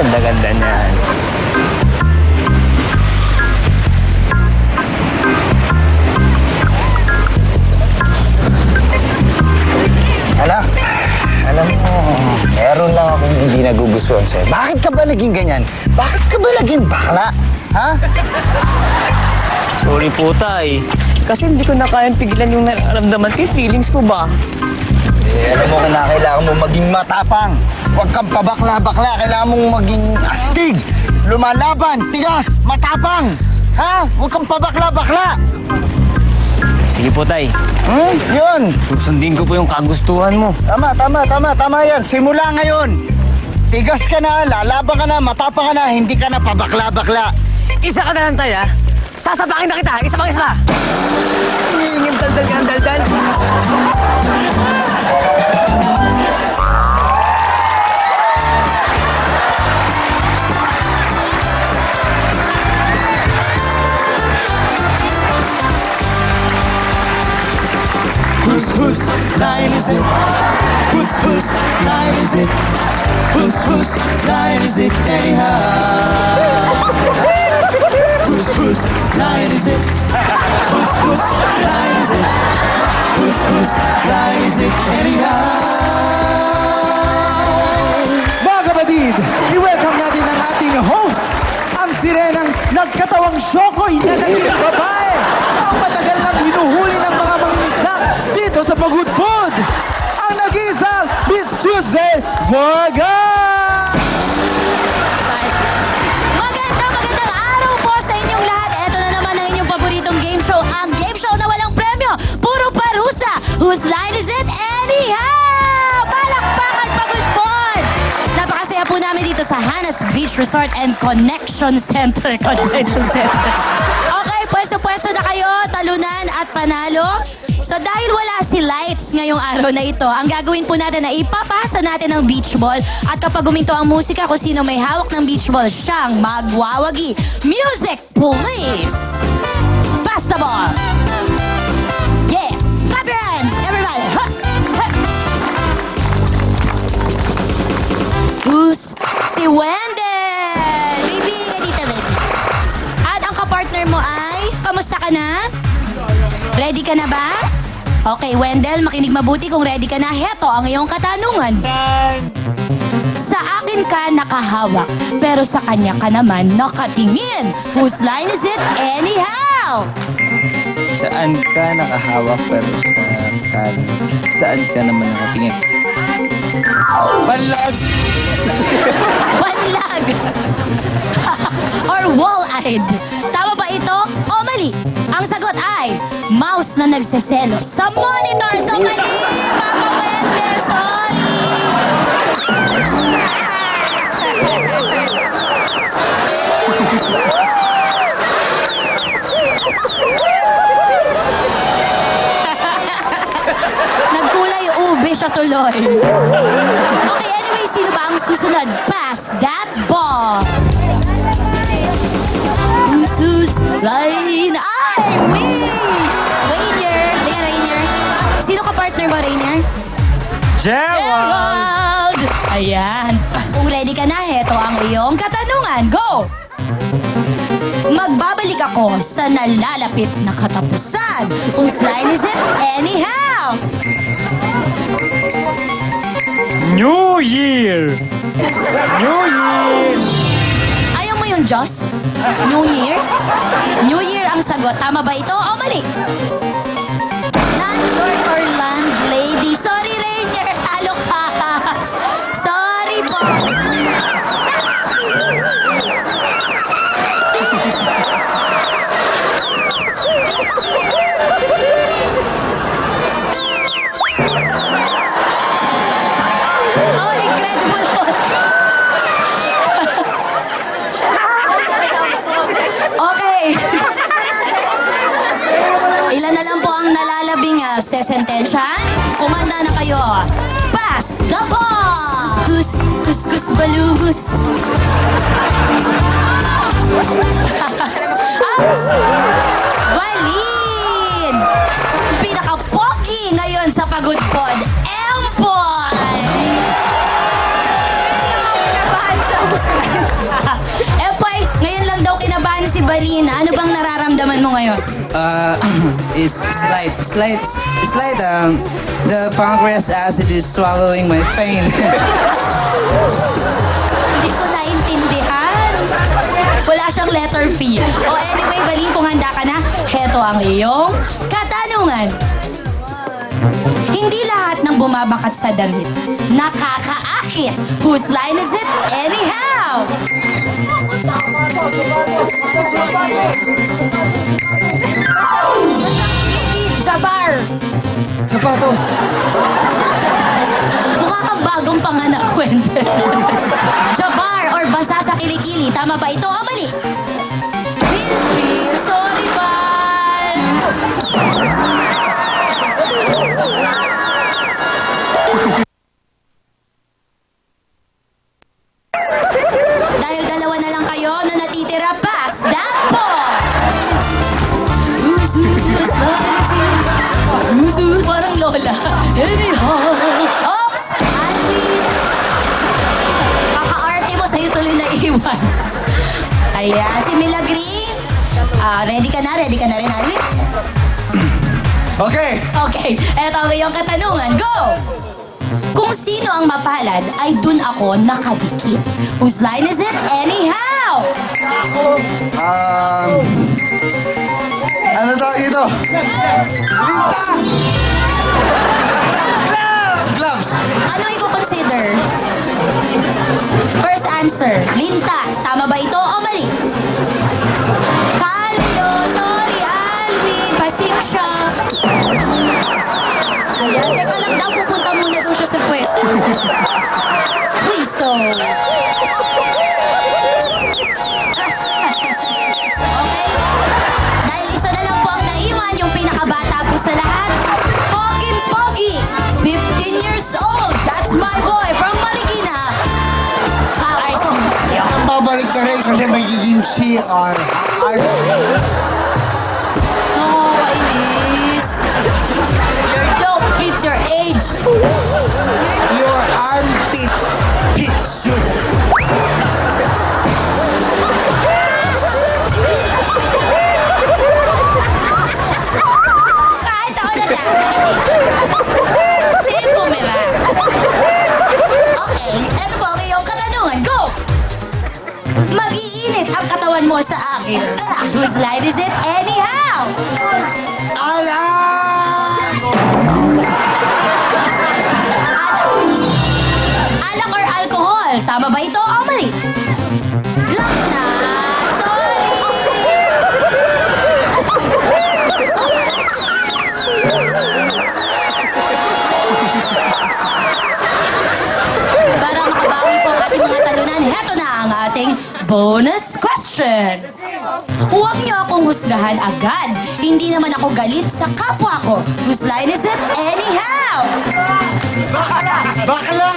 Ganda-ganda niyan. Alam mo, meron lang akong hindi nagugustuhan sa'yo. Bakit ka ba naging ganyan? Bakit ka ba naging bakla? Ha? Sorry po, Tay. Kasi hindi ko na kayang pigilan yung nararamdaman ko. Feelings ko ba? Alam mo, kailangan mo maging matapang. Huwag kang pabakla-bakla. Kailangan mong maging astig. Lumalaban, tigas, matapang. Ha? Huwag kang pabakla-bakla. Sige po, Tay. Yun. Susundin ko po yung kagustuhan mo. Tama yan. Simula ngayon. Tigas ka na, lalaban ka na, matapang ka na, hindi ka na pabakla-bakla. Isa ka na lang, Tay, ha? Sasapakin na kita! Isa pa! Hingin daldal ka ng daldal. Whose line is it? Whose line is it? Whose line is it anyhow? Whose line is it? Whose line is it? Whose line is it anyhow? Mga kapatid, i-welcome natin ang ating host, ang sirenang nagkatawang Shokoy na naging babae, ang matagal nang hinuhuli ng mga mangingisda dito sa Pagod Food, ang nag-iisang Miss Tuesday Varga! Magandang araw po sa inyong lahat. Ito na naman ang inyong paboritong game show. Ang game show na walang premyo. Puro parusa. Whose line is it anyhow? Palakpakan Pagod Food! Napakasaya po namin dito sa Hana's Beach Resort and Connection Center. Okay, pwesto-pwesto na kayo, talunan at panalo. So dahil wala si Lights ngayong araw na ito, ang gagawin po natin na ipapasa natin ang beach ball at kapag guminto ang musika, kung sino may hawak ng beach ball, siyang magwawagi. Music, please! Pass the ball! Yeah! Clap your hands, everybody! Ha! Ha! Who's si Wendell? Baby, ka dito, baby. At ang kapartner mo ay, kamusta ka na? Ready ka na ba? Okay, Wendell, makinig mabuti kung ready ka na. Heto ang iyong katanungan. Sa akin ka nakahawak, pero sa kanya ka naman nakatingin. Whose line is it anyhow? Saan ka nakahawak pero saan ka naman nakatingin? Balag! Wanlag! Or wall-eyed. Tama ba ito o mali? Ang sagot ay mouse na nagseselos sa monitor. So mali, Papa Wendell, sorry. Nagkulay ube siya tuloy. Okay, anyway, sino ba ang susunod? Pass that ball. Whose line? Ay, Rainier. Liga, Rainier. Sino ka partner mo, Rainier? Gerald! Gerald! Ayan. Kung ready ka na, heto ang iyong katanungan. Go! Magbabalik ako sa nalalapit na katapusan. Whose line is it anyhow? New Year! New Year! Ayaw mo yung Diyos? New Year? New Year ang sagot. Tama ba ito o mali? Landlord or landlady? Sorry, Rainier. Talo ka. Sorry po. Oh, incredible po. Okay. Ilan na lang po ang nalalabing sesentensyahan? Kumanda na kayo. Pass the ball! Kuskus, balugus. Ups! Valin! Pinaka-pogi ngayon sa Pagod Pod, Empoy! Nabahan sa usahan. Evelyn, ano bang nararamdaman mo ngayon? Is slight, the pancreas acid is swallowing my pain. Hindi ko naintindihan. Wala siyang letter V. O anyway, Balin, kung handa ka na, heto ang iyong katanungan. Hindi lahat ng bumabakat sa damit nakakaakit. Whose line is it anyhow? Jabbar! Sapatos. Mukha kang bagong panganak, Wendell. Jabbar or basa sa kilikili. Tama ba ito o mali? Will, sorry, pal. Dahil dalawa na lang kayo na natitira, pass that ball! Parang lola. Oops! Alvin! Kaka-arte mo, sa'yo tuloy na iwan. Ayan, si Milagri. Ready ka na rin, Alvin? Okay. Okay, eto ang iyong katanungan. Go! Kung sino ang mapalad, ay dun ako nakadikit. Whose line is it anyhow? Ano tawag ito? Linta! Gloves! Ano i-consider? First answer, linta. Tama ba ito o mali? Kalyo, sorry, Alvin. Pasensya. Ayan, teka lang daw. Pupunta muna doon siya sa pwesto. Pwesto. Okay. Dahil isa na lang po ang naiwan, yung pinakabata po sa lahat. Pogi-pogi. 15 years old. That's my boy from Marikina. I see. Babalik ka rin kasi magiging CR. Oh, kainis. Your joke hits your age. Your armpit picture. Kahit ako na tama. Sino pumira? Okay, eto po ang iyong katanungan. Go! Mag-iinit ang katawan mo sa akin. Whose line is it anyhow? Alak or alcohol? Tama ba ito o mali? Lang na. Sorry. Para makabawi po ang ating mga talunan, heto na ang ating bonus question. Huwag niyo akong husgahan agad. Hindi naman ako galit sa kapwa ko. Whose line is it anyhow? Bakla!